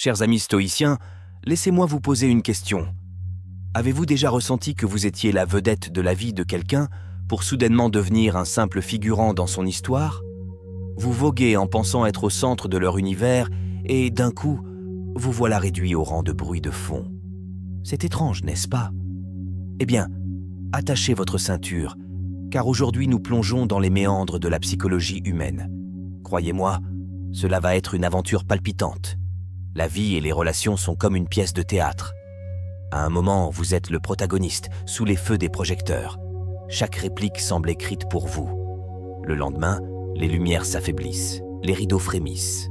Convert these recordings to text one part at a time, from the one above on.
Chers amis stoïciens, laissez-moi vous poser une question. Avez-vous déjà ressenti que vous étiez la vedette de la vie de quelqu'un pour soudainement devenir un simple figurant dans son histoire? Vous voguez en pensant être au centre de leur univers et, d'un coup, vous voilà réduit au rang de bruit de fond. C'est étrange, n'est-ce pas? Eh bien, attachez votre ceinture, car aujourd'hui nous plongeons dans les méandres de la psychologie humaine. Croyez-moi, cela va être une aventure palpitante. La vie et les relations sont comme une pièce de théâtre. À un moment, vous êtes le protagoniste, sous les feux des projecteurs. Chaque réplique semble écrite pour vous. Le lendemain, les lumières s'affaiblissent, les rideaux frémissent.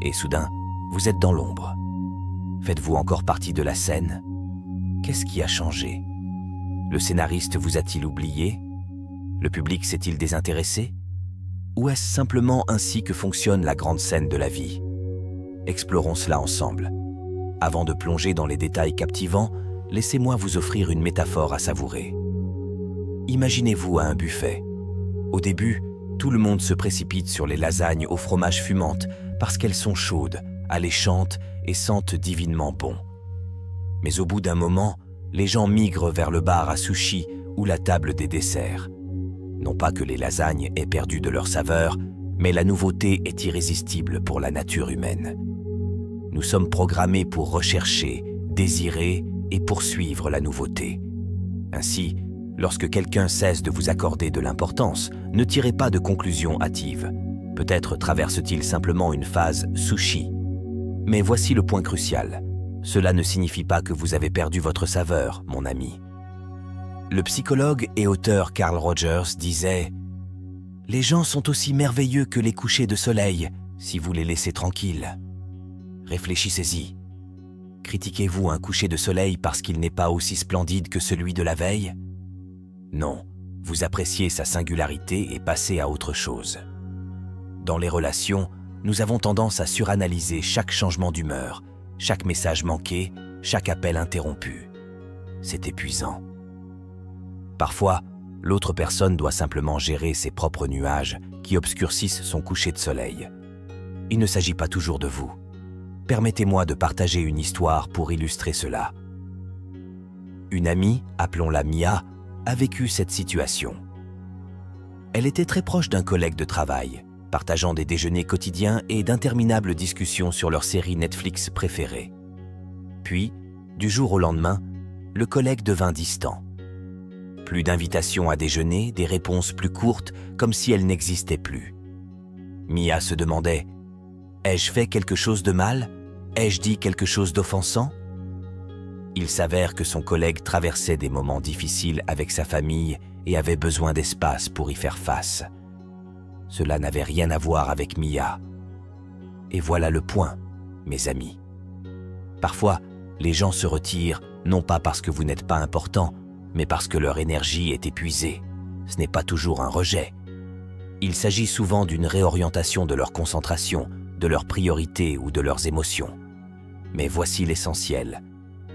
Et soudain, vous êtes dans l'ombre. Faites-vous encore partie de la scène? Qu'est-ce qui a changé? Le scénariste vous a-t-il oublié? Le public s'est-il désintéressé? Ou est-ce simplement ainsi que fonctionne la grande scène de la vie? Explorons cela ensemble. Avant de plonger dans les détails captivants, laissez-moi vous offrir une métaphore à savourer. Imaginez-vous à un buffet. Au début, tout le monde se précipite sur les lasagnes au fromage fumante parce qu'elles sont chaudes, alléchantes et sentent divinement bon. Mais au bout d'un moment, les gens migrent vers le bar à sushi ou la table des desserts. Non pas que les lasagnes aient perdu de leur saveur, mais la nouveauté est irrésistible pour la nature humaine. Nous sommes programmés pour rechercher, désirer et poursuivre la nouveauté. Ainsi, lorsque quelqu'un cesse de vous accorder de l'importance, ne tirez pas de conclusions hâtives. Peut-être traverse-t-il simplement une phase sushi. Mais voici le point crucial. Cela ne signifie pas que vous avez perdu votre saveur, mon ami. Le psychologue et auteur Carl Rogers disait « Les gens sont aussi merveilleux que les couchers de soleil, si vous les laissez tranquilles. » Réfléchissez-y. Critiquez-vous un coucher de soleil parce qu'il n'est pas aussi splendide que celui de la veille? Non, vous appréciez sa singularité et passez à autre chose. Dans les relations, nous avons tendance à suranalyser chaque changement d'humeur, chaque message manqué, chaque appel interrompu. C'est épuisant. Parfois, l'autre personne doit simplement gérer ses propres nuages qui obscurcissent son coucher de soleil. Il ne s'agit pas toujours de vous. Permettez-moi de partager une histoire pour illustrer cela. Une amie, appelons-la Mia, a vécu cette situation. Elle était très proche d'un collègue de travail, partageant des déjeuners quotidiens et d'interminables discussions sur leur série Netflix préférée. Puis, du jour au lendemain, le collègue devint distant. Plus d'invitations à déjeuner, des réponses plus courtes, comme si elles n'existaient plus. Mia se demandait « Ai-je fait quelque chose de mal? Ai-je dit quelque chose d'offensant ?» Il s'avère que son collègue traversait des moments difficiles avec sa famille et avait besoin d'espace pour y faire face. Cela n'avait rien à voir avec Mia. Et voilà le point, mes amis. Parfois, les gens se retirent, non pas parce que vous n'êtes pas important, mais parce que leur énergie est épuisée. Ce n'est pas toujours un rejet. Il s'agit souvent d'une réorientation de leur concentration, de leurs priorités ou de leurs émotions. Mais voici l'essentiel.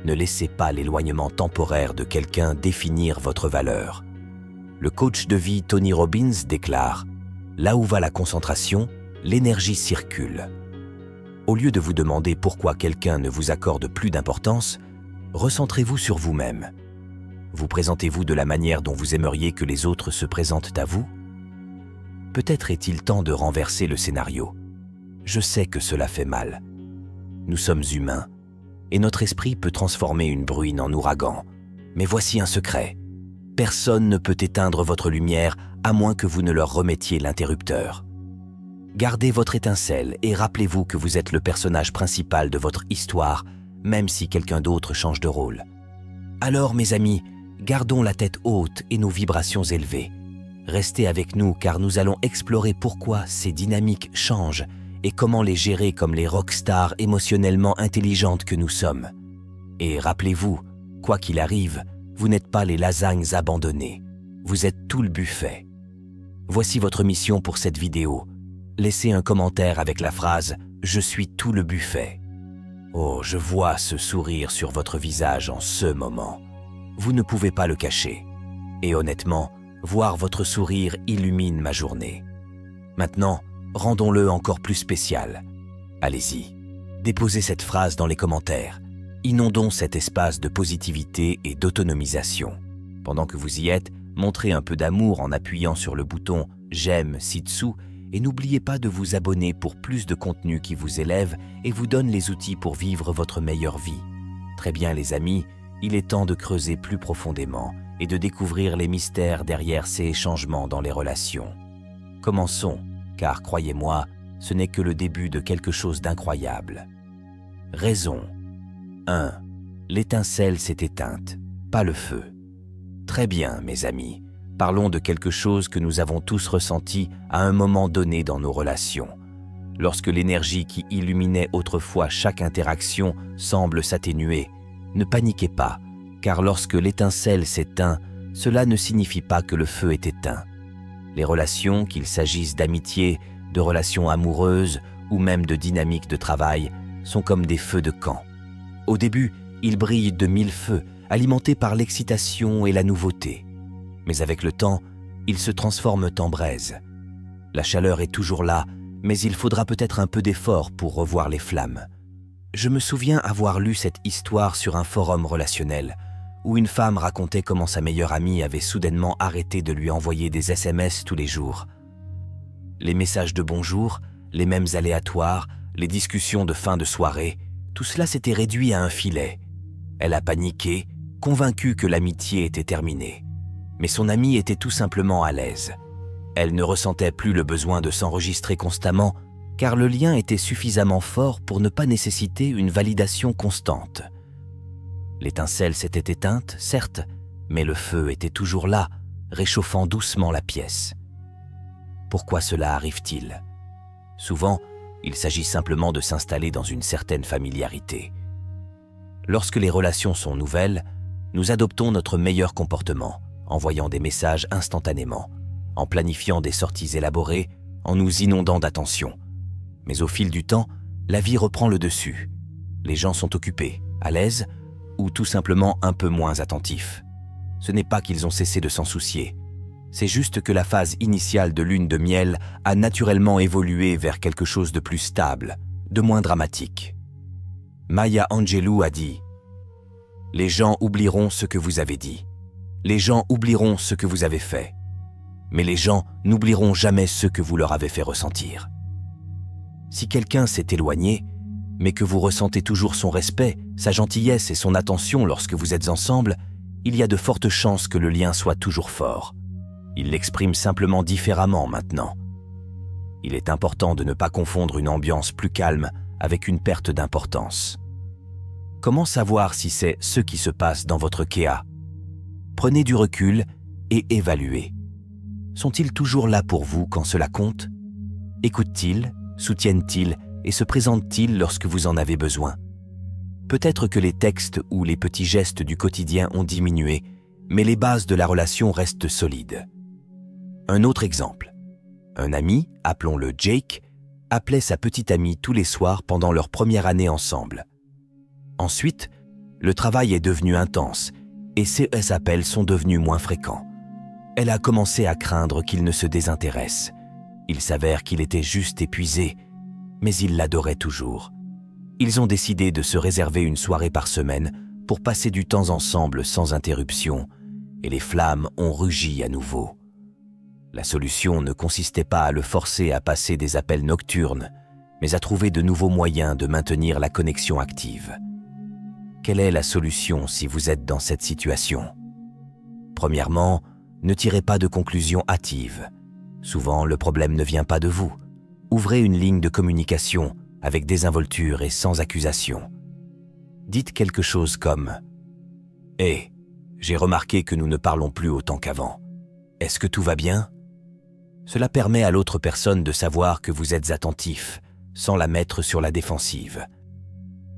Ne laissez pas l'éloignement temporaire de quelqu'un définir votre valeur. Le coach de vie Tony Robbins déclare « Là où va la concentration, l'énergie circule. » Au lieu de vous demander pourquoi quelqu'un ne vous accorde plus d'importance, recentrez-vous sur vous-même. Vous présentez-vous de la manière dont vous aimeriez que les autres se présentent à vous? Peut-être est-il temps de renverser le scénario. Je sais que cela fait mal. Nous sommes humains, et notre esprit peut transformer une bruine en ouragan. Mais voici un secret. Personne ne peut éteindre votre lumière à moins que vous ne leur remettiez l'interrupteur. Gardez votre étincelle et rappelez-vous que vous êtes le personnage principal de votre histoire, même si quelqu'un d'autre change de rôle. Alors, mes amis, gardons la tête haute et nos vibrations élevées. Restez avec nous car nous allons explorer pourquoi ces dynamiques changent et comment les gérer comme les rockstars émotionnellement intelligentes que nous sommes. Et rappelez-vous, quoi qu'il arrive, vous n'êtes pas les lasagnes abandonnées, vous êtes tout le buffet. Voici votre mission pour cette vidéo. Laissez un commentaire avec la phrase « Je suis tout le buffet ». Oh, je vois ce sourire sur votre visage en ce moment. Vous ne pouvez pas le cacher. Et honnêtement, voir votre sourire illumine ma journée. Maintenant, rendons-le encore plus spécial. Allez-y, Déposez cette phrase dans les commentaires. Inondons cet espace de positivité et d'autonomisation. Pendant que vous y êtes, montrez un peu d'amour en appuyant sur le bouton « J'aime » ci-dessous et n'oubliez pas de vous abonner pour plus de contenu qui vous élève et vous donne les outils pour vivre votre meilleure vie. Très bien les amis, il est temps de creuser plus profondément et de découvrir les mystères derrière ces changements dans les relations. Commençons, car croyez-moi, ce n'est que le début de quelque chose d'incroyable. Raison 1. L'étincelle s'est éteinte, pas le feu. Très bien, mes amis, parlons de quelque chose que nous avons tous ressenti à un moment donné dans nos relations. Lorsque l'énergie qui illuminait autrefois chaque interaction semble s'atténuer, ne paniquez pas, car lorsque l'étincelle s'éteint, cela ne signifie pas que le feu est éteint. Les relations, qu'il s'agisse d'amitié, de relations amoureuses ou même de dynamiques de travail, sont comme des feux de camp. Au début, ils brillent de mille feux, alimentés par l'excitation et la nouveauté. Mais avec le temps, ils se transforment en braise. La chaleur est toujours là, mais il faudra peut-être un peu d'effort pour revoir les flammes. Je me souviens avoir lu cette histoire sur un forum relationnel, où une femme racontait comment sa meilleure amie avait soudainement arrêté de lui envoyer des SMS tous les jours. Les messages de bonjour, les mêmes aléatoires, les discussions de fin de soirée, tout cela s'était réduit à un filet. Elle a paniqué, convaincue que l'amitié était terminée. Mais son amie était tout simplement à l'aise. Elle ne ressentait plus le besoin de s'enregistrer constamment, car le lien était suffisamment fort pour ne pas nécessiter une validation constante. L'étincelle s'était éteinte, certes, mais le feu était toujours là, réchauffant doucement la pièce. Pourquoi cela arrive-t-il? Souvent, il s'agit simplement de s'installer dans une certaine familiarité. Lorsque les relations sont nouvelles, nous adoptons notre meilleur comportement, envoyant des messages instantanément, en planifiant des sorties élaborées, en nous inondant d'attention. Mais au fil du temps, la vie reprend le dessus. Les gens sont occupés, à l'aise, ou tout simplement un peu moins attentifs. Ce n'est pas qu'ils ont cessé de s'en soucier. C'est juste que la phase initiale de lune de miel a naturellement évolué vers quelque chose de plus stable, de moins dramatique. Maya Angelou a dit « Les gens oublieront ce que vous avez dit. Les gens oublieront ce que vous avez fait. Mais les gens n'oublieront jamais ce que vous leur avez fait ressentir. » Si quelqu'un s'est éloigné, mais que vous ressentez toujours son respect, sa gentillesse et son attention lorsque vous êtes ensemble, il y a de fortes chances que le lien soit toujours fort. Il l'exprime simplement différemment maintenant. Il est important de ne pas confondre une ambiance plus calme avec une perte d'importance. Comment savoir si c'est ce qui se passe dans votre Kéa? Prenez du recul et évaluez. Sont-ils toujours là pour vous quand cela compte? Écoutent-ils, soutiennent-ils et se présentent-ils lorsque vous en avez besoin? Peut-être que les textes ou les petits gestes du quotidien ont diminué, mais les bases de la relation restent solides. Un autre exemple. Un ami, appelons-le Jake, appelait sa petite amie tous les soirs pendant leur première année ensemble. Ensuite, le travail est devenu intense et ces appels sont devenus moins fréquents. Elle a commencé à craindre qu'il ne se désintéresse. Il s'avère qu'il était juste épuisé, mais il l'adorait toujours. Ils ont décidé de se réserver une soirée par semaine pour passer du temps ensemble sans interruption, et les flammes ont rugi à nouveau. La solution ne consistait pas à le forcer à passer des appels nocturnes, mais à trouver de nouveaux moyens de maintenir la connexion active. Quelle est la solution si vous êtes dans cette situation? Premièrement, ne tirez pas de conclusions hâtives. Souvent, le problème ne vient pas de vous. Ouvrez une ligne de communication avec désinvolture et sans accusation. Dites quelque chose comme « Hé, j'ai remarqué que nous ne parlons plus autant qu'avant. Est-ce que tout va bien ?» Cela permet à l'autre personne de savoir que vous êtes attentif, sans la mettre sur la défensive.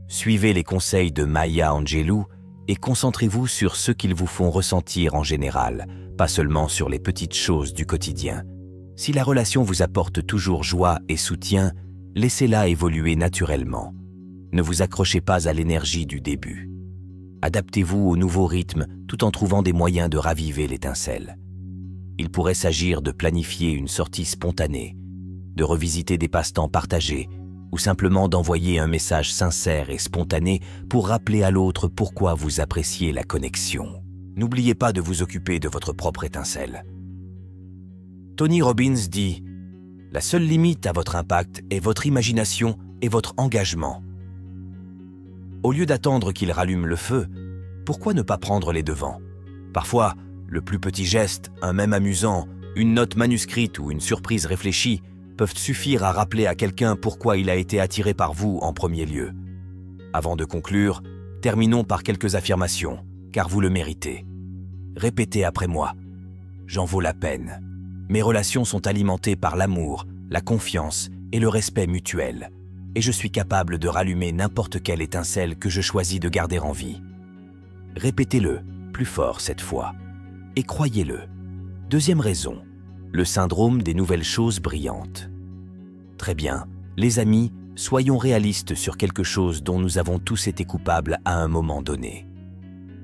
Suivez les conseils de Maya Angelou et concentrez-vous sur ce qu'ils vous font ressentir en général, pas seulement sur les petites choses du quotidien. Si la relation vous apporte toujours joie et soutien, laissez-la évoluer naturellement. Ne vous accrochez pas à l'énergie du début. Adaptez-vous au nouveau rythme tout en trouvant des moyens de raviver l'étincelle. Il pourrait s'agir de planifier une sortie spontanée, de revisiter des passe-temps partagés ou simplement d'envoyer un message sincère et spontané pour rappeler à l'autre pourquoi vous appréciez la connexion. N'oubliez pas de vous occuper de votre propre étincelle. Tony Robbins dit « La seule limite à votre impact est votre imagination et votre engagement. » Au lieu d'attendre qu'il rallume le feu, pourquoi ne pas prendre les devants? Parfois, le plus petit geste, un mème amusant, une note manuscrite ou une surprise réfléchie peuvent suffire à rappeler à quelqu'un pourquoi il a été attiré par vous en premier lieu. Avant de conclure, terminons par quelques affirmations, car vous le méritez. Répétez après moi. J'en vaux la peine. Mes relations sont alimentées par l'amour, la confiance et le respect mutuel. Et je suis capable de rallumer n'importe quelle étincelle que je choisis de garder en vie. Répétez-le, plus fort cette fois. Et croyez-le. Deuxième raison, le syndrome des nouvelles choses brillantes. Très bien, les amis, soyons réalistes sur quelque chose dont nous avons tous été coupables à un moment donné.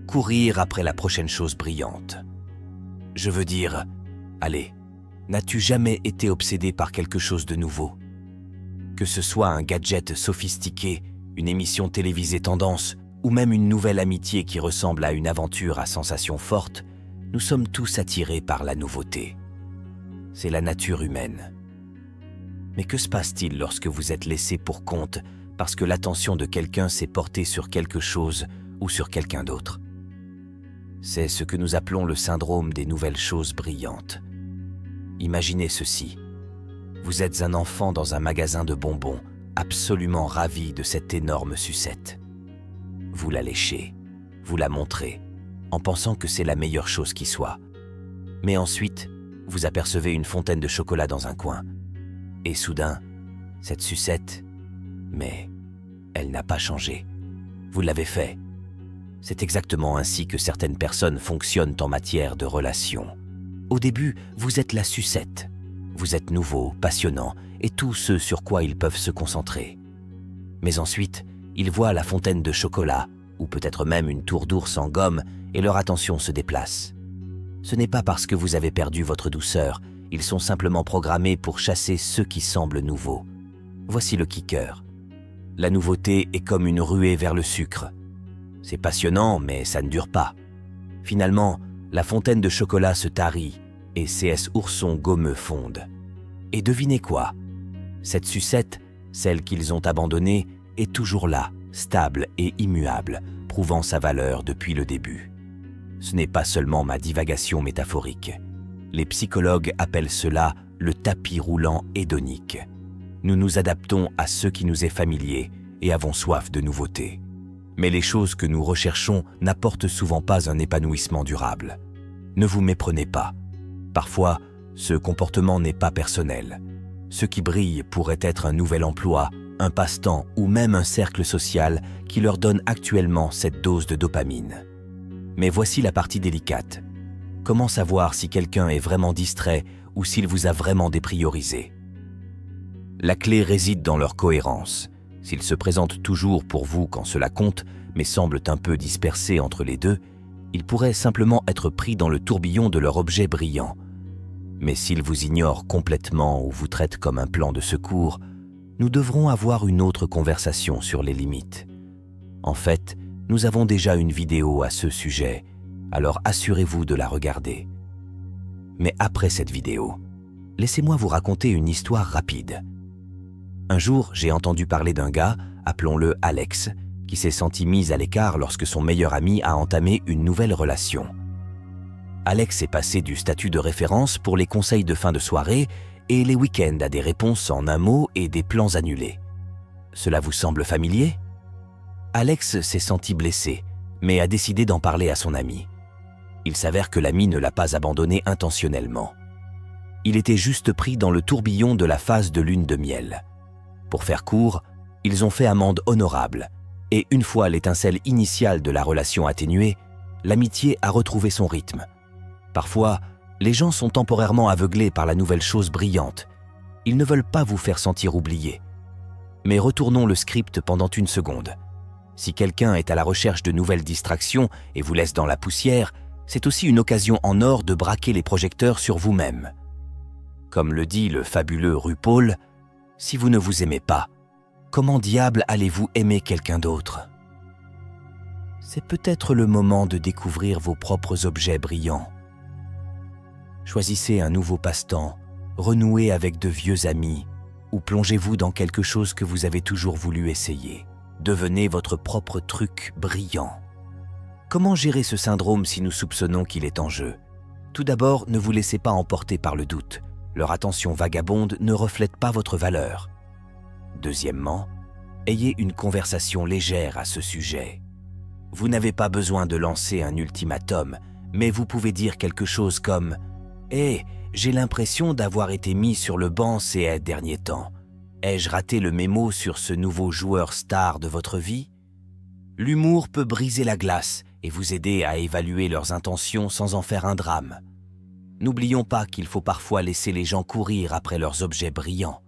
Courir après la prochaine chose brillante. Je veux dire, allez, n'as-tu jamais été obsédé par quelque chose de nouveau? Que ce soit un gadget sophistiqué, une émission télévisée tendance, ou même une nouvelle amitié qui ressemble à une aventure à sensations fortes, nous sommes tous attirés par la nouveauté. C'est la nature humaine. Mais que se passe-t-il lorsque vous êtes laissé pour compte parce que l'attention de quelqu'un s'est portée sur quelque chose ou sur quelqu'un d'autre? C'est ce que nous appelons le syndrome des nouvelles choses brillantes. Imaginez ceci. Vous êtes un enfant dans un magasin de bonbons, absolument ravi de cette énorme sucette. Vous la léchez, vous la montrez, en pensant que c'est la meilleure chose qui soit. Mais ensuite, vous apercevez une fontaine de chocolat dans un coin. Et soudain, cette sucette, mais elle n'a pas changé. Vous l'avez fait. C'est exactement ainsi que certaines personnes fonctionnent en matière de relations. Au début, vous êtes la sucette. Vous êtes nouveau, passionnant et tout ce sur quoi ils peuvent se concentrer. Mais ensuite, ils voient la fontaine de chocolat ou peut-être même une tour d'ours en gomme et leur attention se déplace. Ce n'est pas parce que vous avez perdu votre douceur, ils sont simplement programmés pour chasser ceux qui semblent nouveaux. Voici le kicker. La nouveauté est comme une ruée vers le sucre. C'est passionnant, mais ça ne dure pas. Finalement, la fontaine de chocolat se tarit et CS oursons gommeux fondent. Et devinez quoi? Cette sucette, celle qu'ils ont abandonnée, est toujours là, stable et immuable, prouvant sa valeur depuis le début. Ce n'est pas seulement ma divagation métaphorique. Les psychologues appellent cela le tapis roulant hédonique. Nous nous adaptons à ce qui nous est familier et avons soif de nouveautés. Mais les choses que nous recherchons n'apportent souvent pas un épanouissement durable. Ne vous méprenez pas. Parfois, ce comportement n'est pas personnel. Ce qui brille pourrait être un nouvel emploi, un passe-temps ou même un cercle social qui leur donne actuellement cette dose de dopamine. Mais voici la partie délicate. Comment savoir si quelqu'un est vraiment distrait ou s'il vous a vraiment dépriorisé? La clé réside dans leur cohérence. S'ils se présentent toujours pour vous quand cela compte, mais semblent un peu dispersés entre les deux, ils pourraient simplement être pris dans le tourbillon de leur objet brillant. Mais s'ils vous ignorent complètement ou vous traitent comme un plan de secours, nous devrons avoir une autre conversation sur les limites. En fait, nous avons déjà une vidéo à ce sujet, alors assurez-vous de la regarder. Mais après cette vidéo, laissez-moi vous raconter une histoire rapide. Un jour, j'ai entendu parler d'un gars, appelons-le Alex, qui s'est senti mis à l'écart lorsque son meilleur ami a entamé une nouvelle relation. Alex est passé du statut de référence pour les conseils de fin de soirée et les week-ends à des réponses en un mot et des plans annulés. Cela vous semble familier? Alex s'est senti blessé, mais a décidé d'en parler à son ami. Il s'avère que l'ami ne l'a pas abandonné intentionnellement. Il était juste pris dans le tourbillon de la phase de lune de miel. Pour faire court, ils ont fait amende honorable, et une fois l'étincelle initiale de la relation atténuée, l'amitié a retrouvé son rythme. Parfois, les gens sont temporairement aveuglés par la nouvelle chose brillante. Ils ne veulent pas vous faire sentir oublié. Mais retournons le script pendant une seconde. Si quelqu'un est à la recherche de nouvelles distractions et vous laisse dans la poussière, c'est aussi une occasion en or de braquer les projecteurs sur vous-même. Comme le dit le fabuleux RuPaul, si vous ne vous aimez pas, comment diable allez-vous aimer quelqu'un d'autre? C'est peut-être le moment de découvrir vos propres objets brillants. Choisissez un nouveau passe-temps, renouez avec de vieux amis, ou plongez-vous dans quelque chose que vous avez toujours voulu essayer. Devenez votre propre truc brillant. Comment gérer ce syndrome si nous soupçonnons qu'il est en jeu? Tout d'abord, ne vous laissez pas emporter par le doute. Leur attention vagabonde ne reflète pas votre valeur. Deuxièmement, ayez une conversation légère à ce sujet. Vous n'avez pas besoin de lancer un ultimatum, mais vous pouvez dire quelque chose comme « Hé, j'ai l'impression d'avoir été mis sur le banc ces derniers temps. Ai-je raté le mémo sur ce nouveau joueur star de votre vie ?» L'humour peut briser la glace et vous aider à évaluer leurs intentions sans en faire un drame. N'oublions pas qu'il faut parfois laisser les gens courir après leurs objets brillants.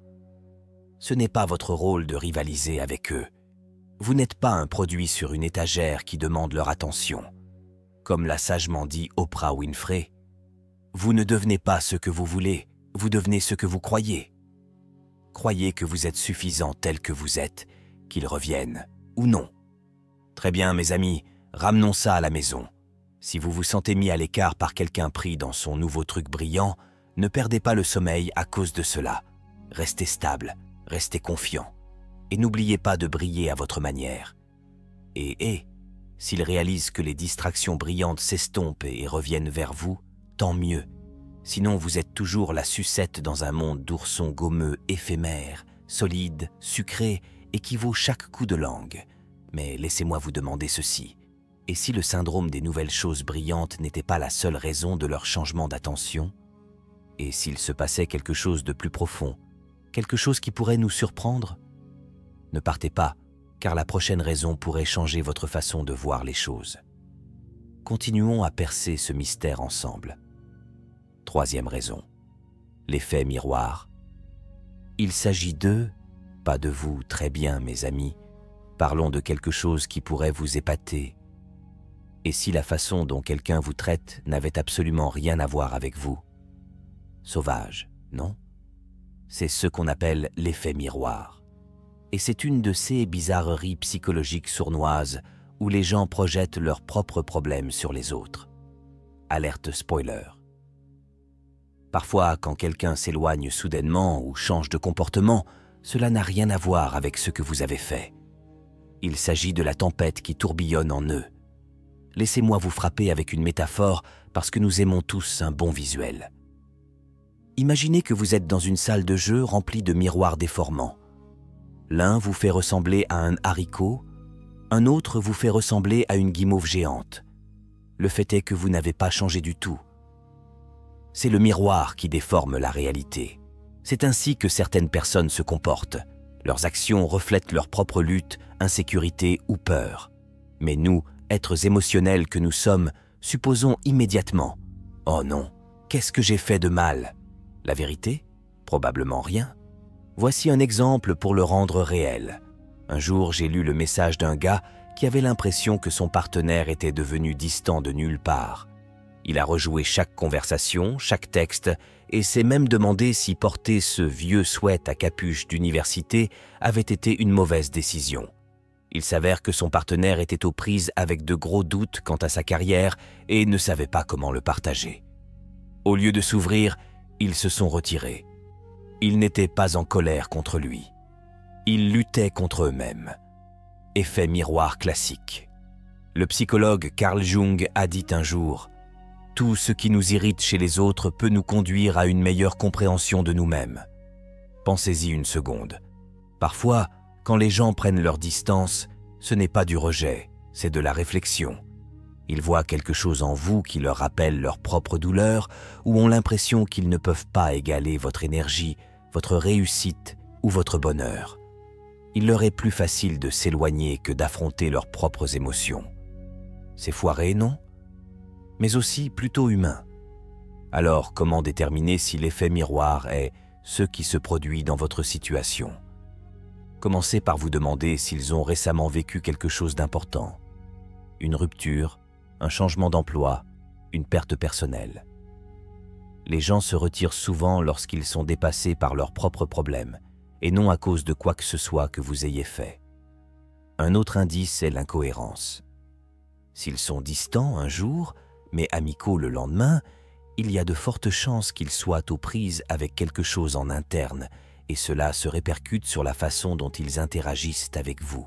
Ce n'est pas votre rôle de rivaliser avec eux. Vous n'êtes pas un produit sur une étagère qui demande leur attention. Comme l'a sagement dit Oprah Winfrey, vous ne devenez pas ce que vous voulez, vous devenez ce que vous croyez. Croyez que vous êtes suffisant tel que vous êtes, qu'ils reviennent ou non. Très bien, mes amis, ramenons ça à la maison. Si vous vous sentez mis à l'écart par quelqu'un pris dans son nouveau truc brillant, ne perdez pas le sommeil à cause de cela. Restez stable, restez confiant. Et n'oubliez pas de briller à votre manière. Et s'il réalise que les distractions brillantes s'estompent et reviennent vers vous, tant mieux. Sinon, vous êtes toujours la sucette dans un monde d'oursons gommeux éphémères, solides, sucrés et qui vaut chaque coup de langue. Mais laissez-moi vous demander ceci. Et si le syndrome des nouvelles choses brillantes n'était pas la seule raison de leur changement d'attention? Et s'il se passait quelque chose de plus profond, quelque chose qui pourrait nous surprendre? Ne partez pas, car la prochaine raison pourrait changer votre façon de voir les choses. Continuons à percer ce mystère ensemble. Troisième raison, l'effet miroir. Il s'agit d'eux, pas de vous, très bien mes amis. Parlons de quelque chose qui pourrait vous épater. Et si la façon dont quelqu'un vous traite n'avait absolument rien à voir avec vous? Sauvage, non? C'est ce qu'on appelle l'effet miroir. Et c'est une de ces bizarreries psychologiques sournoises où les gens projettent leurs propres problèmes sur les autres. Alerte spoiler. Parfois, quand quelqu'un s'éloigne soudainement ou change de comportement, cela n'a rien à voir avec ce que vous avez fait. Il s'agit de la tempête qui tourbillonne en eux. Laissez-moi vous frapper avec une métaphore parce que nous aimons tous un bon visuel. Imaginez que vous êtes dans une salle de jeu remplie de miroirs déformants. L'un vous fait ressembler à un haricot, un autre vous fait ressembler à une guimauve géante. Le fait est que vous n'avez pas changé du tout. C'est le miroir qui déforme la réalité. C'est ainsi que certaines personnes se comportent. Leurs actions reflètent leur propre lutte, insécurité ou peur. Mais nous, êtres émotionnels que nous sommes, supposons immédiatement « Oh non, qu'est-ce que j'ai fait de mal ?» La vérité? Probablement rien. Voici un exemple pour le rendre réel. Un jour, j'ai lu le message d'un gars qui avait l'impression que son partenaire était devenu distant de nulle part. Il a rejoué chaque conversation, chaque texte, et s'est même demandé si porter ce vieux sweat à capuche d'université avait été une mauvaise décision. Il s'avère que son partenaire était aux prises avec de gros doutes quant à sa carrière et ne savait pas comment le partager. Au lieu de s'ouvrir, ils se sont retirés. Ils n'étaient pas en colère contre lui. Ils luttaient contre eux-mêmes. Effet miroir classique. Le psychologue Carl Jung a dit un jour « Tout ce qui nous irrite chez les autres peut nous conduire à une meilleure compréhension de nous-mêmes. » Pensez-y une seconde. Parfois, quand les gens prennent leur distance, ce n'est pas du rejet, c'est de la réflexion. Ils voient quelque chose en vous qui leur rappelle leur propre douleur ou ont l'impression qu'ils ne peuvent pas égaler votre énergie, votre réussite ou votre bonheur. Il leur est plus facile de s'éloigner que d'affronter leurs propres émotions. C'est foiré, non? Mais aussi plutôt humain. Alors, comment déterminer si l'effet miroir est ce qui se produit dans votre situation? Commencez par vous demander s'ils ont récemment vécu quelque chose d'important. Une rupture, un changement d'emploi, une perte personnelle. Les gens se retirent souvent lorsqu'ils sont dépassés par leurs propres problèmes, et non à cause de quoi que ce soit que vous ayez fait. Un autre indice est l'incohérence. S'ils sont distants un jour, mais amicaux le lendemain, il y a de fortes chances qu'ils soient aux prises avec quelque chose en interne, et cela se répercute sur la façon dont ils interagissent avec vous.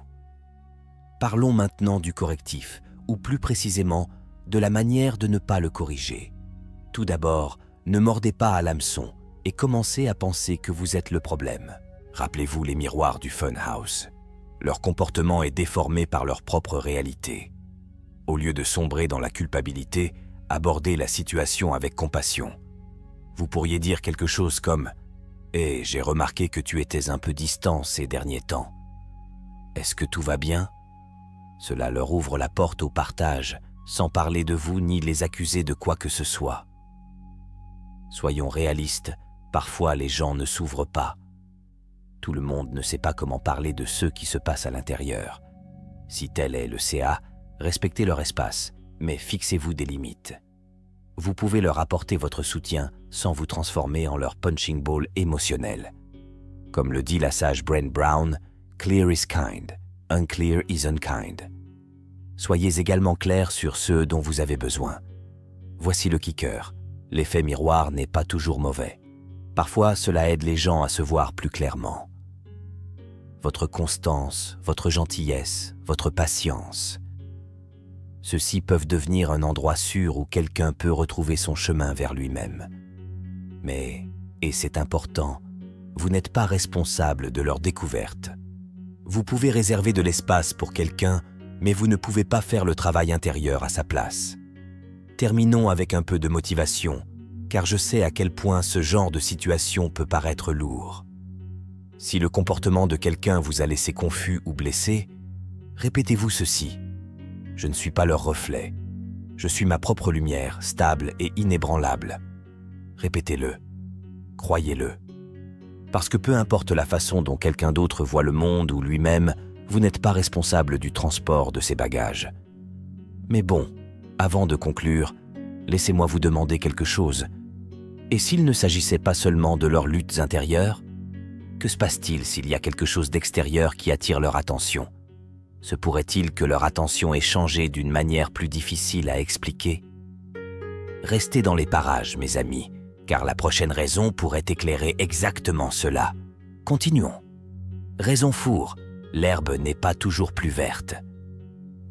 Parlons maintenant du correctif, ou plus précisément, de la manière de ne pas le corriger. Tout d'abord, ne mordez pas à l'hameçon et commencez à penser que vous êtes le problème. Rappelez-vous les miroirs du Funhouse. Leur comportement est déformé par leur propre réalité. Au lieu de sombrer dans la culpabilité, abordez la situation avec compassion. Vous pourriez dire quelque chose comme « Eh, j'ai remarqué que tu étais un peu distant ces derniers temps. Est-ce que tout va bien ?» Cela leur ouvre la porte au partage, sans parler de vous ni les accuser de quoi que ce soit. Soyons réalistes, parfois les gens ne s'ouvrent pas. Tout le monde ne sait pas comment parler de ce qui se passe à l'intérieur. Si tel est le CA, respectez leur espace, mais fixez-vous des limites. Vous pouvez leur apporter votre soutien sans vous transformer en leur punching ball émotionnel. Comme le dit la sage Brené Brown, « Clear is kind, unclear is unkind ». Soyez également clair sur ce dont vous avez besoin. Voici le kicker. L'effet miroir n'est pas toujours mauvais. Parfois, cela aide les gens à se voir plus clairement. Votre constance, votre gentillesse, votre patience. Ceux-ci peuvent devenir un endroit sûr où quelqu'un peut retrouver son chemin vers lui-même. Mais, et c'est important, vous n'êtes pas responsable de leur découverte. Vous pouvez réserver de l'espace pour quelqu'un, mais vous ne pouvez pas faire le travail intérieur à sa place. Terminons avec un peu de motivation, car je sais à quel point ce genre de situation peut paraître lourd. Si le comportement de quelqu'un vous a laissé confus ou blessé, répétez-vous ceci. Je ne suis pas leur reflet. Je suis ma propre lumière, stable et inébranlable. Répétez-le. Croyez-le. Parce que peu importe la façon dont quelqu'un d'autre voit le monde ou lui-même, vous n'êtes pas responsable du transport de ses bagages. Mais bon, avant de conclure, laissez-moi vous demander quelque chose. Et s'il ne s'agissait pas seulement de leurs luttes intérieures, que se passe-t-il s'il y a quelque chose d'extérieur qui attire leur attention? Se pourrait-il que leur attention ait changé d'une manière plus difficile à expliquer? Restez dans les parages, mes amis, car la prochaine raison pourrait éclairer exactement cela. Continuons. Raison four, l'herbe n'est pas toujours plus verte.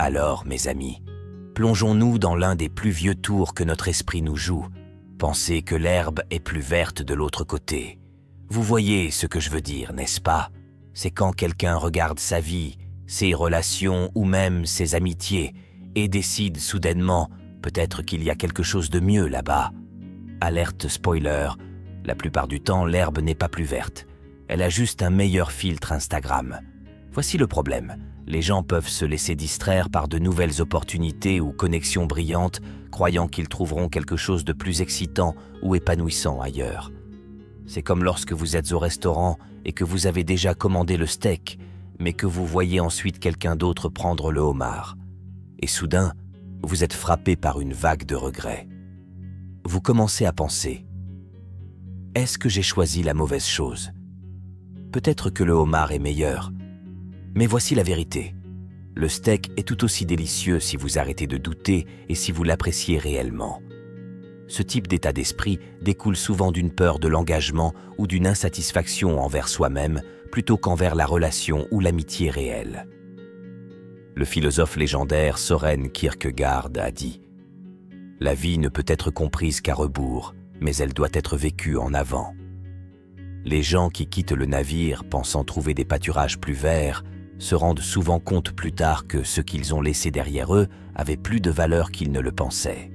Alors, mes amis, plongeons-nous dans l'un des plus vieux tours que notre esprit nous joue. Pensez que l'herbe est plus verte de l'autre côté. Vous voyez ce que je veux dire, n'est-ce pas? C'est quand quelqu'un regarde sa vie, ses relations ou même ses amitiés et décide soudainement, peut-être qu'il y a quelque chose de mieux là-bas. Alerte spoiler, la plupart du temps l'herbe n'est pas plus verte. Elle a juste un meilleur filtre Instagram. Voici le problème. Les gens peuvent se laisser distraire par de nouvelles opportunités ou connexions brillantes, croyant qu'ils trouveront quelque chose de plus excitant ou épanouissant ailleurs. C'est comme lorsque vous êtes au restaurant et que vous avez déjà commandé le steak, mais que vous voyez ensuite quelqu'un d'autre prendre le homard. Et soudain, vous êtes frappé par une vague de regrets. Vous commencez à penser « Est-ce que j'ai choisi la mauvaise chose? Peut-être que le homard est meilleur. Mais voici la vérité. Le steak est tout aussi délicieux si vous arrêtez de douter et si vous l'appréciez réellement. Ce type d'état d'esprit découle souvent d'une peur de l'engagement ou d'une insatisfaction envers soi-même plutôt qu'envers la relation ou l'amitié réelle. Le philosophe légendaire Søren Kierkegaard a dit « La vie ne peut être comprise qu'à rebours, mais elle doit être vécue en avant. » Les gens qui quittent le navire pensant trouver des pâturages plus verts se rendent souvent compte plus tard que ce qu'ils ont laissé derrière eux avait plus de valeur qu'ils ne le pensaient.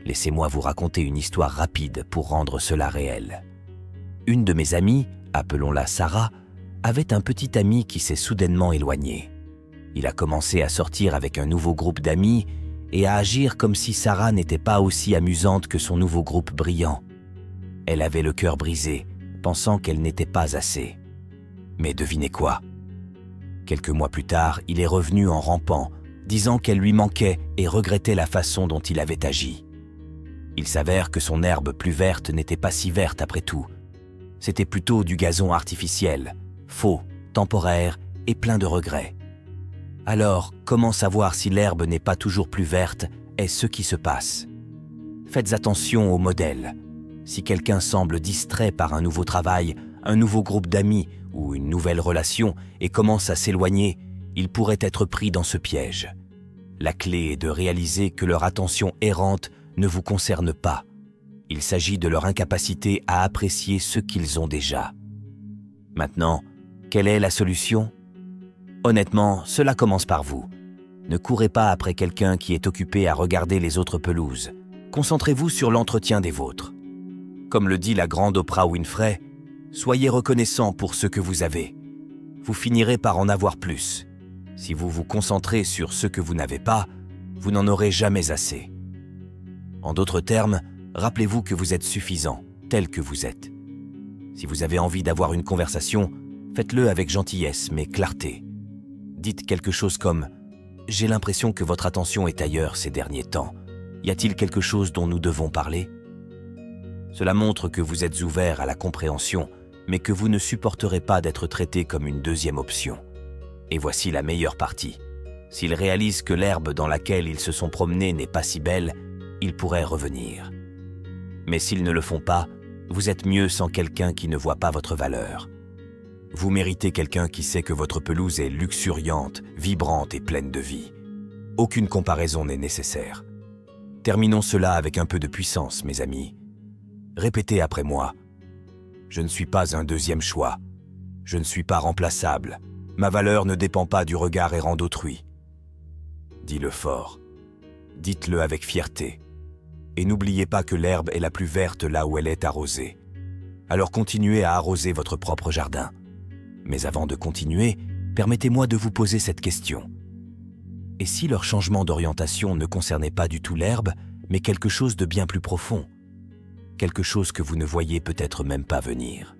Laissez-moi vous raconter une histoire rapide pour rendre cela réel. Une de mes amies, appelons-la Sarah, avait un petit ami qui s'est soudainement éloigné. Il a commencé à sortir avec un nouveau groupe d'amis et à agir comme si Sarah n'était pas aussi amusante que son nouveau groupe brillant. Elle avait le cœur brisé, pensant qu'elle n'était pas assez. Mais devinez quoi? Quelques mois plus tard, il est revenu en rampant, disant qu'elle lui manquait et regrettait la façon dont il avait agi. Il s'avère que son herbe plus verte n'était pas si verte après tout. C'était plutôt du gazon artificiel, faux, temporaire et plein de regrets. Alors, comment savoir si l'herbe n'est pas toujours plus verte est ce qui se passe. Faites attention aux modèles. Si quelqu'un semble distrait par un nouveau travail, un nouveau groupe d'amis ou une nouvelle relation et commence à s'éloigner, il pourrait être pris dans ce piège. La clé est de réaliser que leur attention errante ne vous concerne pas. Il s'agit de leur incapacité à apprécier ce qu'ils ont déjà. Maintenant, quelle est la solution? Honnêtement, cela commence par vous. Ne courez pas après quelqu'un qui est occupé à regarder les autres pelouses. Concentrez-vous sur l'entretien des vôtres. Comme le dit la grande Oprah Winfrey, soyez reconnaissant pour ce que vous avez. Vous finirez par en avoir plus. Si vous vous concentrez sur ce que vous n'avez pas, vous n'en aurez jamais assez. En d'autres termes, rappelez-vous que vous êtes suffisant, tel que vous êtes. Si vous avez envie d'avoir une conversation, faites-le avec gentillesse mais clarté. Dites quelque chose comme « J'ai l'impression que votre attention est ailleurs ces derniers temps. Y a-t-il quelque chose dont nous devons parler ?» Cela montre que vous êtes ouvert à la compréhension, mais que vous ne supporterez pas d'être traité comme une deuxième option. Et voici la meilleure partie. S'ils réalisent que l'herbe dans laquelle ils se sont promenés n'est pas si belle, ils pourraient revenir. Mais s'ils ne le font pas, vous êtes mieux sans quelqu'un qui ne voit pas votre valeur. Vous méritez quelqu'un qui sait que votre pelouse est luxuriante, vibrante et pleine de vie. Aucune comparaison n'est nécessaire. Terminons cela avec un peu de puissance, mes amis. Répétez après moi. Je ne suis pas un deuxième choix. Je ne suis pas remplaçable. Ma valeur ne dépend pas du regard errant d'autrui. Dis-le fort. Dites-le avec fierté. Et n'oubliez pas que l'herbe est la plus verte là où elle est arrosée. Alors continuez à arroser votre propre jardin. Mais avant de continuer, permettez-moi de vous poser cette question. Et si leur changement d'orientation ne concernait pas du tout l'herbe, mais quelque chose de bien plus profond? Quelque chose que vous ne voyez peut-être même pas venir.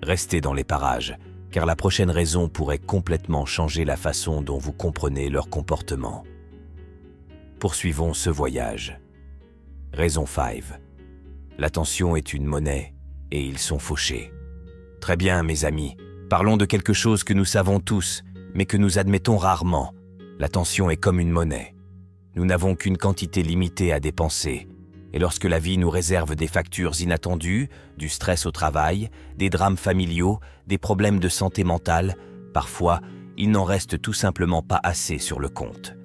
Restez dans les parages, car la prochaine raison pourrait complètement changer la façon dont vous comprenez leur comportement. Poursuivons ce voyage. Raison 5. L'attention est une monnaie et ils sont fauchés. Très bien, mes amis, parlons de quelque chose que nous savons tous, mais que nous admettons rarement. L'attention est comme une monnaie. Nous n'avons qu'une quantité limitée à dépenser. Et lorsque la vie nous réserve des factures inattendues, du stress au travail, des drames familiaux, des problèmes de santé mentale, parfois, il n'en reste tout simplement pas assez sur le compte.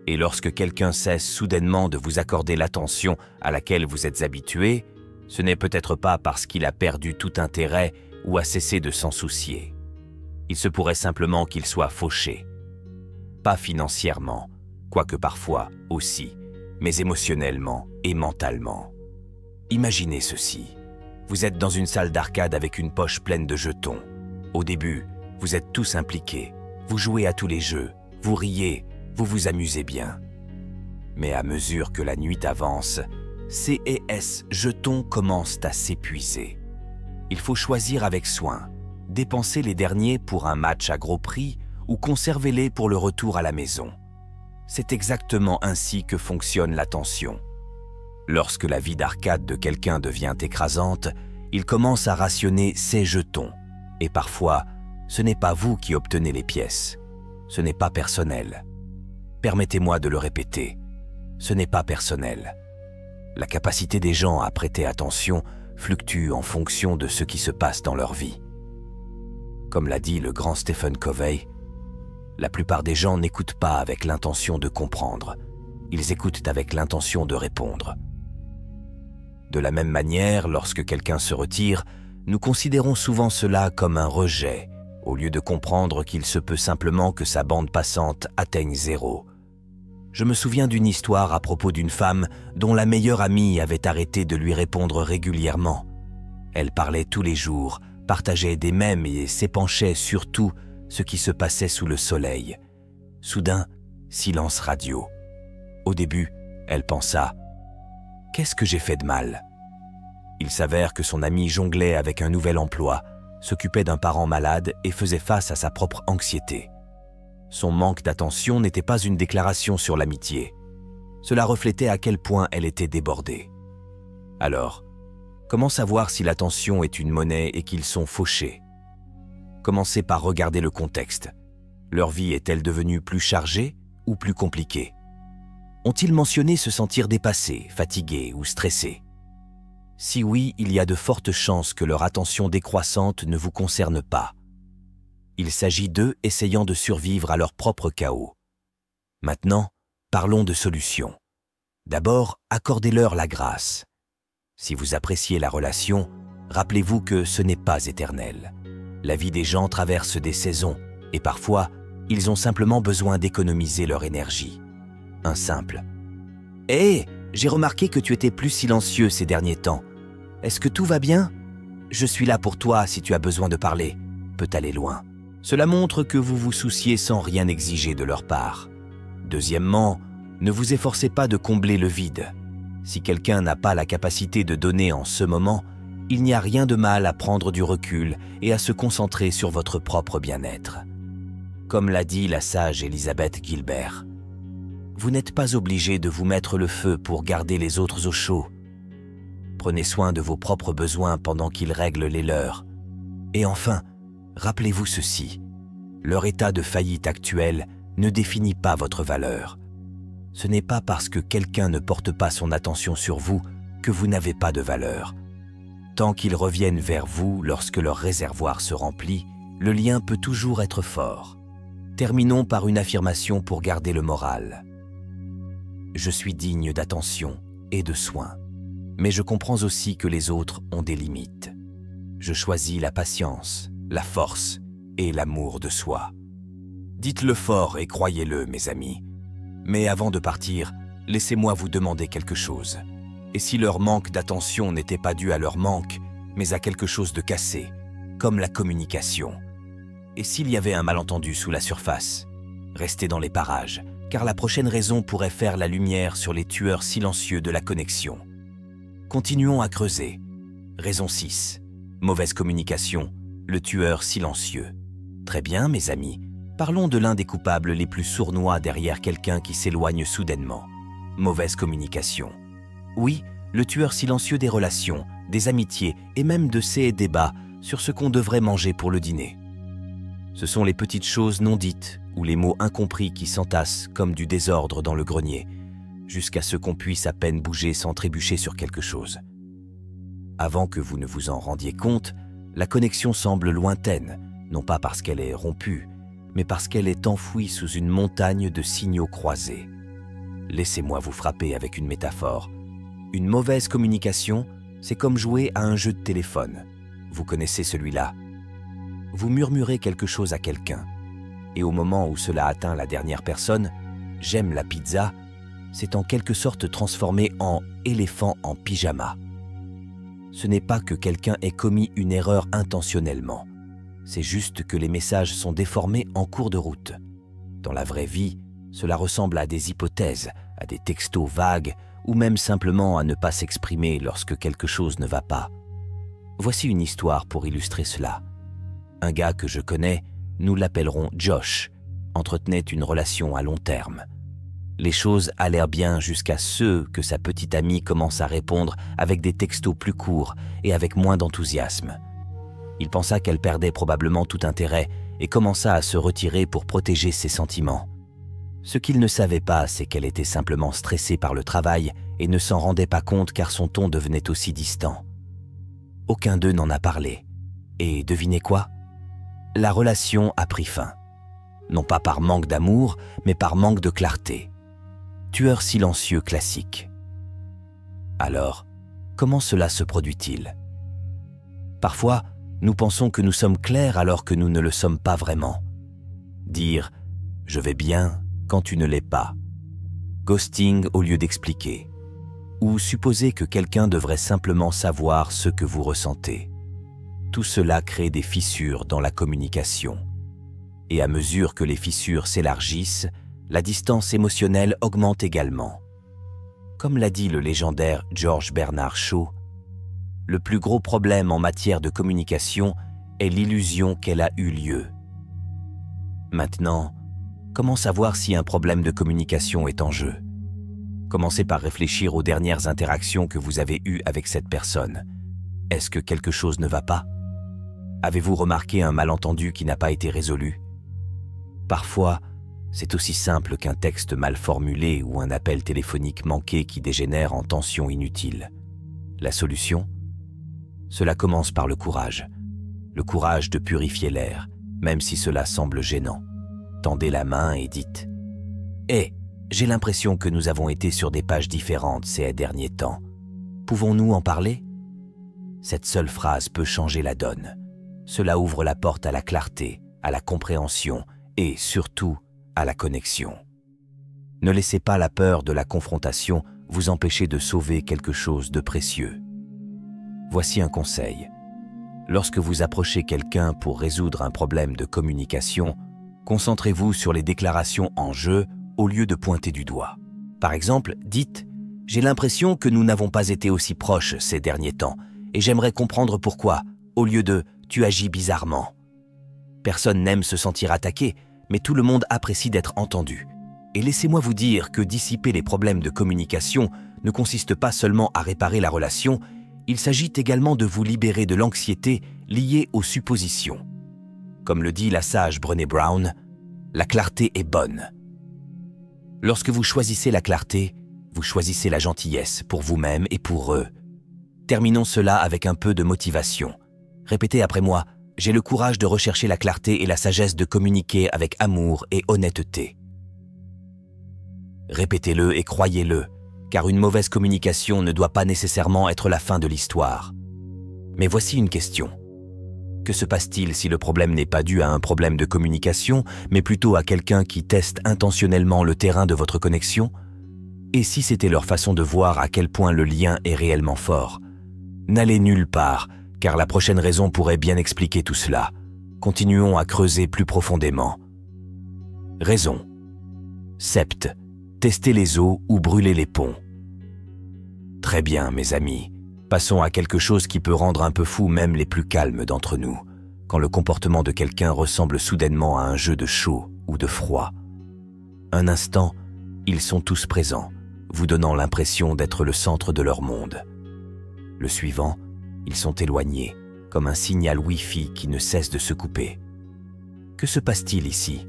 Et lorsque quelqu'un cesse soudainement de vous accorder l'attention à laquelle vous êtes habitué, ce n'est peut-être pas parce qu'il a perdu tout intérêt ou a cessé de s'en soucier. Il se pourrait simplement qu'il soit fauché. Pas financièrement, quoique parfois aussi, mais émotionnellement et mentalement. Imaginez ceci. Vous êtes dans une salle d'arcade avec une poche pleine de jetons. Au début, vous êtes tous impliqués. Vous jouez à tous les jeux, vous riez, vous vous amusez bien. Mais à mesure que la nuit avance, ces jetons commencent à s'épuiser. Il faut choisir avec soin, dépenser les derniers pour un match à gros prix ou conservez-les pour le retour à la maison. C'est exactement ainsi que fonctionne l'attention. Lorsque la vie d'arcade de quelqu'un devient écrasante, il commence à rationner ses jetons. Et parfois, ce n'est pas vous qui obtenez les pièces. Ce n'est pas personnel. Permettez-moi de le répéter. Ce n'est pas personnel. La capacité des gens à prêter attention fluctue en fonction de ce qui se passe dans leur vie. Comme l'a dit le grand Stephen Covey, la plupart des gens n'écoutent pas avec l'intention de comprendre. Ils écoutent avec l'intention de répondre. De la même manière, lorsque quelqu'un se retire, nous considérons souvent cela comme un rejet, au lieu de comprendre qu'il se peut simplement que sa bande passante atteigne 0. Je me souviens d'une histoire à propos d'une femme dont la meilleure amie avait arrêté de lui répondre régulièrement. Elle parlait tous les jours, partageait des mèmes et s'épanchait sur tout ce qui se passait sous le soleil. Soudain, silence radio. Au début, elle pensa « Qu'est-ce que j'ai fait de mal ?» Il s'avère que son amie jonglait avec un nouvel emploi, s'occupait d'un parent malade et faisait face à sa propre anxiété. Son manque d'attention n'était pas une déclaration sur l'amitié. Cela reflétait à quel point elle était débordée. Alors, Comment savoir si l'attention est une monnaie et qu'ils sont fauchés? Commencez par regarder le contexte. Leur vie est-elle devenue plus chargée ou plus compliquée? Ont-ils mentionné se sentir dépassés, fatigués ou stressés? Si oui, il y a de fortes chances que leur attention décroissante ne vous concerne pas. Il s'agit d'eux essayant de survivre à leur propre chaos. Maintenant, parlons de solutions. D'abord, accordez-leur la grâce. Si vous appréciez la relation, rappelez-vous que ce n'est pas éternel. La vie des gens traverse des saisons et parfois, ils ont simplement besoin d'économiser leur énergie. Un simple « Hé, j'ai remarqué que tu étais plus silencieux ces derniers temps. Est-ce que tout va bien? Je suis là pour toi si tu as besoin de parler » peut aller loin. Cela montre que vous vous souciez sans rien exiger de leur part. Deuxièmement, ne vous efforcez pas de combler le vide. Si quelqu'un n'a pas la capacité de donner en ce moment, il n'y a rien de mal à prendre du recul et à se concentrer sur votre propre bien-être. Comme l'a dit la sage Elisabeth Gilbert, vous n'êtes pas obligé de vous mettre le feu pour garder les autres au chaud. Prenez soin de vos propres besoins pendant qu'ils règlent les leurs. Et enfin, rappelez-vous ceci, leur état de faillite actuel ne définit pas votre valeur. Ce n'est pas parce que quelqu'un ne porte pas son attention sur vous que vous n'avez pas de valeur. Tant qu'ils reviennent vers vous lorsque leur réservoir se remplit, le lien peut toujours être fort. Terminons par une affirmation pour garder le moral. Je suis digne d'attention et de soins, mais je comprends aussi que les autres ont des limites. Je choisis la patience, la force et l'amour de soi. Dites-le fort et croyez-le, mes amis. Mais avant de partir, laissez-moi vous demander quelque chose. Et si leur manque d'attention n'était pas dû à leur manque, mais à quelque chose de cassé, comme la communication? Et s'il y avait un malentendu sous la surface? Restez dans les parages, car la prochaine raison pourrait faire la lumière sur les tueurs silencieux de la connexion. Continuons à creuser. Raison 6. Mauvaise communication, le tueur silencieux. Très bien, mes amis. Parlons de l'un des coupables les plus sournois derrière quelqu'un qui s'éloigne soudainement. Mauvaise communication. Oui, le tueur silencieux des relations, des amitiés et même de ces débats sur ce qu'on devrait manger pour le dîner. Ce sont les petites choses non dites ou les mots incompris qui s'entassent comme du désordre dans le grenier, jusqu'à ce qu'on puisse à peine bouger sans trébucher sur quelque chose. Avant que vous ne vous en rendiez compte, la connexion semble lointaine, non pas parce qu'elle est rompue, mais parce qu'elle est enfouie sous une montagne de signaux croisés. Laissez-moi vous frapper avec une métaphore. Une mauvaise communication, c'est comme jouer à un jeu de téléphone. Vous connaissez celui-là. Vous murmurez quelque chose à quelqu'un, et au moment où cela atteint la dernière personne, « j'aime la pizza », c'est en quelque sorte transformé en « éléphant en pyjama ». Ce n'est pas que quelqu'un ait commis une erreur intentionnellement. C'est juste que les messages sont déformés en cours de route. Dans la vraie vie, cela ressemble à des hypothèses, à des textos vagues, ou même simplement à ne pas s'exprimer lorsque quelque chose ne va pas. Voici une histoire pour illustrer cela. Un gars que je connais, nous l'appellerons Josh, entretenait une relation à long terme. Les choses allèrent bien jusqu'à ce que sa petite amie commence à répondre avec des textos plus courts et avec moins d'enthousiasme. Il pensa qu'elle perdait probablement tout intérêt et commença à se retirer pour protéger ses sentiments. Ce qu'il ne savait pas, c'est qu'elle était simplement stressée par le travail et ne s'en rendait pas compte car son ton devenait aussi distant. Aucun d'eux n'en a parlé. Et devinez quoi? La relation a pris fin. Non pas par manque d'amour, mais par manque de clarté. Tueur silencieux classique. Alors, comment cela se produit-il? Parfois, nous pensons que nous sommes clairs alors que nous ne le sommes pas vraiment. Dire « je vais bien » quand tu ne l'es pas. Ghosting au lieu d'expliquer. Ou supposer que quelqu'un devrait simplement savoir ce que vous ressentez. Tout cela crée des fissures dans la communication. Et à mesure que les fissures s'élargissent, la distance émotionnelle augmente également. Comme l'a dit le légendaire George Bernard Shaw, le plus gros problème en matière de communication est l'illusion qu'elle a eu lieu. Maintenant, comment savoir si un problème de communication est en jeu? Commencez par réfléchir aux dernières interactions que vous avez eues avec cette personne. Est-ce que quelque chose ne va pas? Avez-vous remarqué un malentendu qui n'a pas été résolu? Parfois, c'est aussi simple qu'un texte mal formulé ou un appel téléphonique manqué qui dégénère en tension inutile. La solution? Cela commence par le courage de purifier l'air, même si cela semble gênant. Tendez la main et dites « Hé, j'ai l'impression que nous avons été sur des pages différentes ces derniers temps. Pouvons-nous en parler ?» Cette seule phrase peut changer la donne. Cela ouvre la porte à la clarté, à la compréhension et, surtout, à la connexion. Ne laissez pas la peur de la confrontation vous empêcher de sauver quelque chose de précieux. Voici un conseil. Lorsque vous approchez quelqu'un pour résoudre un problème de communication, concentrez-vous sur les déclarations en jeu au lieu de pointer du doigt. Par exemple, dites « J'ai l'impression que nous n'avons pas été aussi proches ces derniers temps et j'aimerais comprendre pourquoi » au lieu de « Tu agis bizarrement ». Personne n'aime se sentir attaqué, mais tout le monde apprécie d'être entendu. Et laissez-moi vous dire que dissiper les problèmes de communication ne consiste pas seulement à réparer la relation, il s'agit également de vous libérer de l'anxiété liée aux suppositions. Comme le dit la sage Brené Brown, la clarté est bonne. Lorsque vous choisissez la clarté, vous choisissez la gentillesse pour vous-même et pour eux. Terminons cela avec un peu de motivation. Répétez après moi, j'ai le courage de rechercher la clarté et la sagesse de communiquer avec amour et honnêteté. Répétez-le et croyez-le, car une mauvaise communication ne doit pas nécessairement être la fin de l'histoire. Mais voici une question. Que se passe-t-il si le problème n'est pas dû à un problème de communication, mais plutôt à quelqu'un qui teste intentionnellement le terrain de votre connexion? Et si c'était leur façon de voir à quel point le lien est réellement fort? N'allez nulle part, car la prochaine raison pourrait bien expliquer tout cela. Continuons à creuser plus profondément. Raison. Sept. Tester les eaux ou brûler les ponts. Très bien, mes amis. Passons à quelque chose qui peut rendre un peu fou même les plus calmes d'entre nous, quand le comportement de quelqu'un ressemble soudainement à un jeu de chaud ou de froid. Un instant, ils sont tous présents, vous donnant l'impression d'être le centre de leur monde. Le suivant, ils sont éloignés, comme un signal Wi-Fi qui ne cesse de se couper. Que se passe-t-il ici?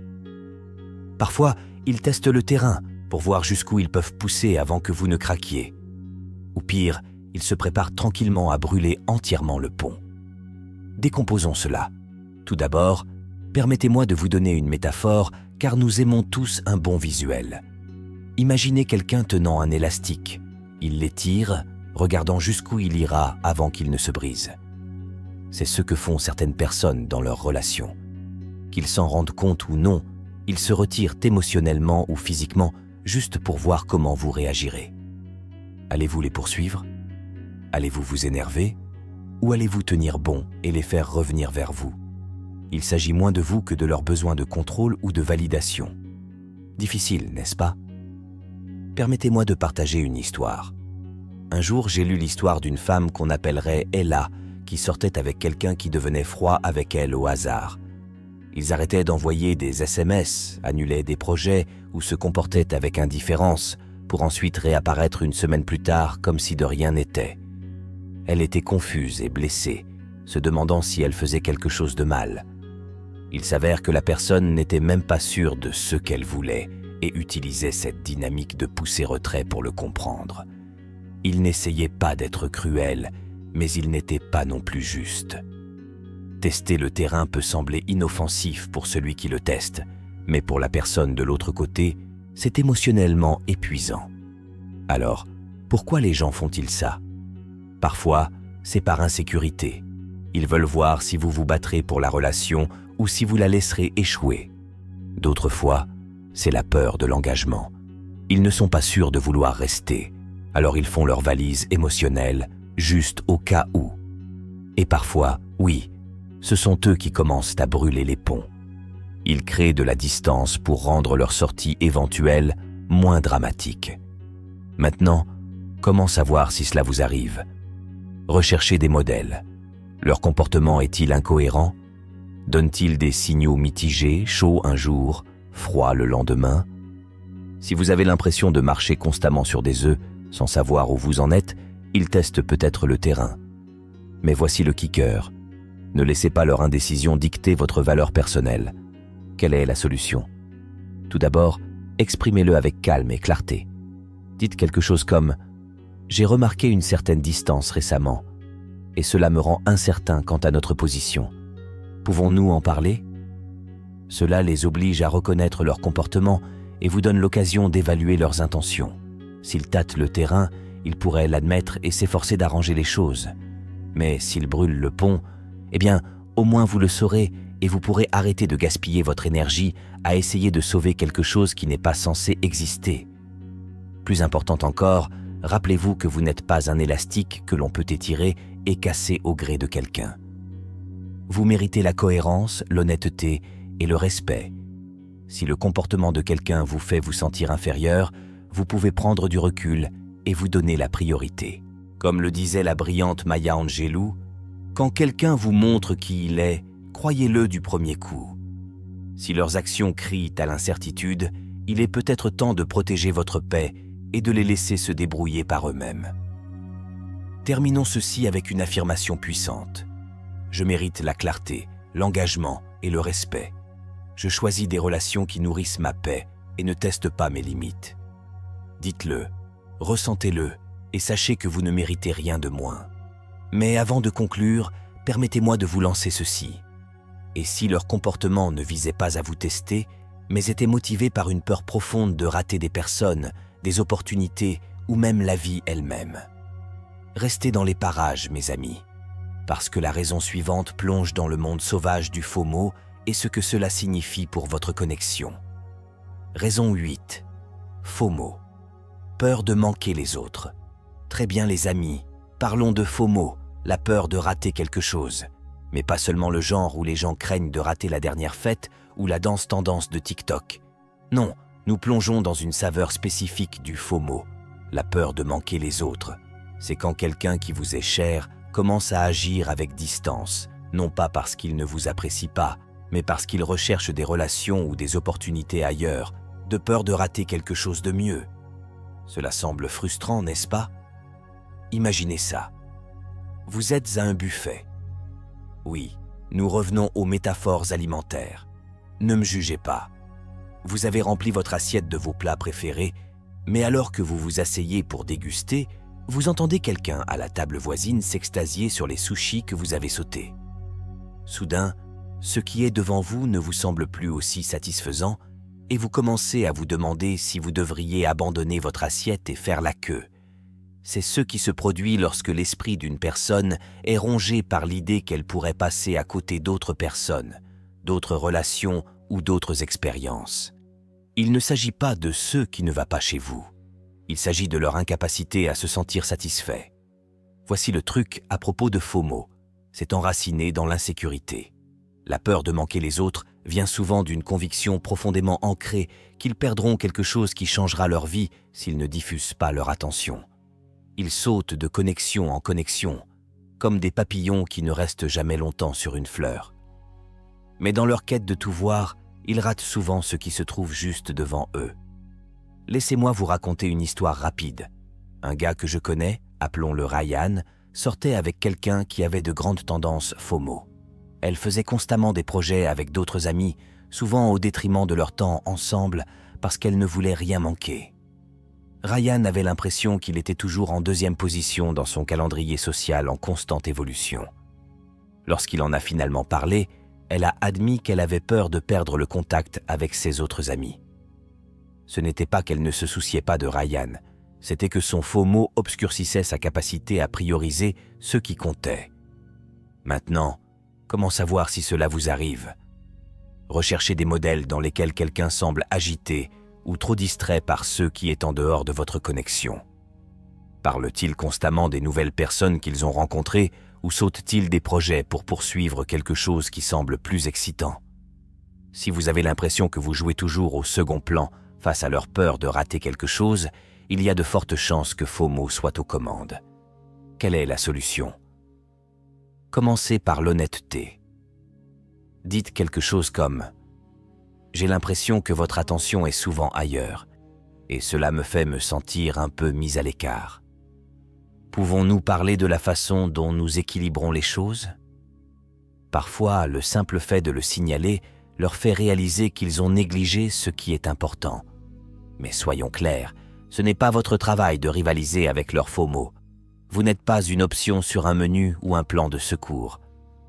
Parfois, ils testent le terrain pour voir jusqu'où ils peuvent pousser avant que vous ne craquiez. Ou pire, ils se préparent tranquillement à brûler entièrement le pont. Décomposons cela. Tout d'abord, permettez-moi de vous donner une métaphore, car nous aimons tous un bon visuel. Imaginez quelqu'un tenant un élastique. Il l'étire, regardant jusqu'où il ira avant qu'il ne se brise. C'est ce que font certaines personnes dans leurs relations. Qu'ils s'en rendent compte ou non, ils se retirent émotionnellement ou physiquement juste pour voir comment vous réagirez. Allez-vous les poursuivre? Allez-vous vous énerver? Ou allez-vous tenir bon et les faire revenir vers vous? Il s'agit moins de vous que de leurs besoins de contrôle ou de validation. Difficile, n'est-ce pas? Permettez-moi de partager une histoire. Un jour, j'ai lu l'histoire d'une femme qu'on appellerait Ella, qui sortait avec quelqu'un qui devenait froid avec elle au hasard. Ils arrêtaient d'envoyer des SMS, annulaient des projets ou se comportaient avec indifférence pour ensuite réapparaître une semaine plus tard comme si de rien n'était. Elle était confuse et blessée, se demandant si elle faisait quelque chose de mal. Il s'avère que la personne n'était même pas sûre de ce qu'elle voulait et utilisait cette dynamique de pousser-retrait pour le comprendre. Il n'essayait pas d'être cruel, mais il n'était pas non plus juste. Tester le terrain peut sembler inoffensif pour celui qui le teste, mais pour la personne de l'autre côté, c'est émotionnellement épuisant. Alors, pourquoi les gens font-ils ça? Parfois, c'est par insécurité. Ils veulent voir si vous vous battrez pour la relation ou si vous la laisserez échouer. D'autres fois, c'est la peur de l'engagement. Ils ne sont pas sûrs de vouloir rester, alors ils font leur valise émotionnelle juste au cas où. Et parfois, oui, ce sont eux qui commencent à brûler les ponts. Ils créent de la distance pour rendre leur sortie éventuelle moins dramatique. Maintenant, comment savoir si cela vous arrive? Recherchez des modèles. Leur comportement est-il incohérent? Donne-t-il des signaux mitigés, chaud un jour, froid le lendemain? Si vous avez l'impression de marcher constamment sur des œufs, sans savoir où vous en êtes, ils testent peut-être le terrain. Mais voici le kicker. Ne laissez pas leur indécision dicter votre valeur personnelle. Quelle est la solution? Tout d'abord, exprimez-le avec calme et clarté. Dites quelque chose comme « J'ai remarqué une certaine distance récemment, et cela me rend incertain quant à notre position. Pouvons-nous en parler ?» Cela les oblige à reconnaître leur comportement et vous donne l'occasion d'évaluer leurs intentions. S'ils tâtent le terrain, ils pourraient l'admettre et s'efforcer d'arranger les choses. Mais s'ils brûlent le pont, eh bien, au moins vous le saurez et vous pourrez arrêter de gaspiller votre énergie à essayer de sauver quelque chose qui n'est pas censé exister. Plus important encore, rappelez-vous que vous n'êtes pas un élastique que l'on peut étirer et casser au gré de quelqu'un. Vous méritez la cohérence, l'honnêteté et le respect. Si le comportement de quelqu'un vous fait vous sentir inférieur, vous pouvez prendre du recul et vous donner la priorité. Comme le disait la brillante Maya Angelou, « Quand quelqu'un vous montre qui il est, croyez-le du premier coup. Si leurs actions crient à l'incertitude, il est peut-être temps de protéger votre paix et de les laisser se débrouiller par eux-mêmes. » Terminons ceci avec une affirmation puissante. Je mérite la clarté, l'engagement et le respect. Je choisis des relations qui nourrissent ma paix et ne testent pas mes limites. Dites-le, ressentez-le et sachez que vous ne méritez rien de moins. Mais avant de conclure, permettez-moi de vous lancer ceci. Et si leur comportement ne visait pas à vous tester, mais était motivé par une peur profonde de rater des personnes, des opportunités ou même la vie elle-même? Restez dans les parages, mes amis, parce que la raison suivante plonge dans le monde sauvage du FOMO et ce que cela signifie pour votre connexion. Raison 8. FOMO. Peur de manquer les autres. Très bien les amis, parlons de FOMO, la peur de rater quelque chose. Mais pas seulement le genre où les gens craignent de rater la dernière fête ou la danse tendance de TikTok. Non, nous plongeons dans une saveur spécifique du FOMO, la peur de manquer les autres. C'est quand quelqu'un qui vous est cher commence à agir avec distance, non pas parce qu'il ne vous apprécie pas, mais parce qu'il recherche des relations ou des opportunités ailleurs, de peur de rater quelque chose de mieux. Cela semble frustrant, n'est-ce pas? Imaginez ça. Vous êtes à un buffet. Oui, nous revenons aux métaphores alimentaires. Ne me jugez pas. Vous avez rempli votre assiette de vos plats préférés, mais alors que vous vous asseyez pour déguster, vous entendez quelqu'un à la table voisine s'extasier sur les sushis que vous avez sautés. Soudain, ce qui est devant vous ne vous semble plus aussi satisfaisant et vous commencez à vous demander si vous devriez abandonner votre assiette et faire la queue. C'est ce qui se produit lorsque l'esprit d'une personne est rongé par l'idée qu'elle pourrait passer à côté d'autres personnes, d'autres relations ou d'autres expériences. Il ne s'agit pas de ce qui ne va pas chez vous. Il s'agit de leur incapacité à se sentir satisfait. Voici le truc à propos de FOMO. C'est enraciné dans l'insécurité. La peur de manquer les autres vient souvent d'une conviction profondément ancrée qu'ils perdront quelque chose qui changera leur vie s'ils ne diffusent pas leur attention. Ils sautent de connexion en connexion, comme des papillons qui ne restent jamais longtemps sur une fleur. Mais dans leur quête de tout voir, ils ratent souvent ce qui se trouve juste devant eux. Laissez-moi vous raconter une histoire rapide. Un gars que je connais, appelons-le Ryan, sortait avec quelqu'un qui avait de grandes tendances FOMO. Elle faisait constamment des projets avec d'autres amis, souvent au détriment de leur temps ensemble, parce qu'elle ne voulait rien manquer. Ryan avait l'impression qu'il était toujours en deuxième position dans son calendrier social en constante évolution. Lorsqu'il en a finalement parlé, elle a admis qu'elle avait peur de perdre le contact avec ses autres amis. Ce n'était pas qu'elle ne se souciait pas de Ryan, c'était que son FOMO obscurcissait sa capacité à prioriser ce qui comptait. Maintenant, comment savoir si cela vous arrive? Recherchez des modèles dans lesquels quelqu'un semble agité ou trop distrait par ceux qui est en dehors de votre connexion. Parle-t-il constamment des nouvelles personnes qu'ils ont rencontrées ou saute-t-il des projets pour poursuivre quelque chose qui semble plus excitant? Si vous avez l'impression que vous jouez toujours au second plan face à leur peur de rater quelque chose, il y a de fortes chances que FOMO soit aux commandes. Quelle est la solution? Commencez par l'honnêteté. Dites quelque chose comme « J'ai l'impression que votre attention est souvent ailleurs, et cela me fait me sentir un peu mis à l'écart. » Pouvons-nous parler de la façon dont nous équilibrons les choses? Parfois, le simple fait de le signaler leur fait réaliser qu'ils ont négligé ce qui est important. Mais soyons clairs, ce n'est pas votre travail de rivaliser avec leurs faux mots. Vous n'êtes pas une option sur un menu ou un plan de secours.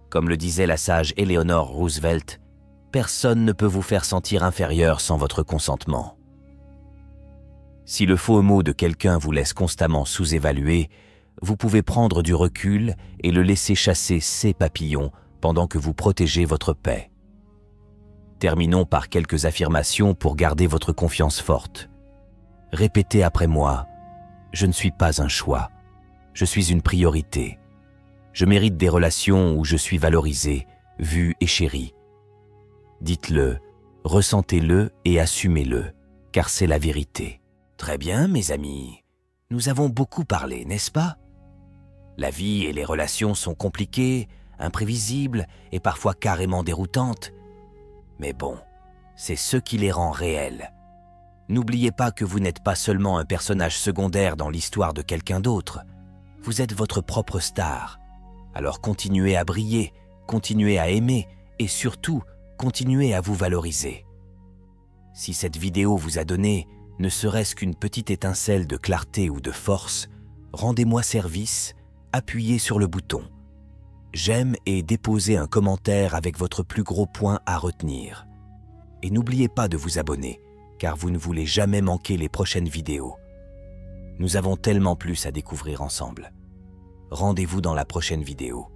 Comme le disait la sage Eleanor Roosevelt, personne ne peut vous faire sentir inférieur sans votre consentement. Si le faux mot de quelqu'un vous laisse constamment sous-évaluer, vous pouvez prendre du recul et le laisser chasser ses papillons pendant que vous protégez votre paix. Terminons par quelques affirmations pour garder votre confiance forte. Répétez après moi, « Je ne suis pas un choix, je suis une priorité. Je mérite des relations où je suis valorisé, vu et chéri. » Dites-le, ressentez-le et assumez-le, car c'est la vérité. Très bien, mes amis. Nous avons beaucoup parlé, n'est-ce pas? La vie et les relations sont compliquées, imprévisibles et parfois carrément déroutantes. Mais bon, c'est ce qui les rend réelles. N'oubliez pas que vous n'êtes pas seulement un personnage secondaire dans l'histoire de quelqu'un d'autre. Vous êtes votre propre star. Alors continuez à briller, continuez à aimer et surtout, continuez à vous valoriser. Si cette vidéo vous a donné ne serait-ce qu'une petite étincelle de clarté ou de force, rendez-moi service, appuyez sur le bouton « J'aime » et déposez un commentaire avec votre plus gros point à retenir. Et n'oubliez pas de vous abonner, car vous ne voulez jamais manquer les prochaines vidéos. Nous avons tellement plus à découvrir ensemble. Rendez-vous dans la prochaine vidéo.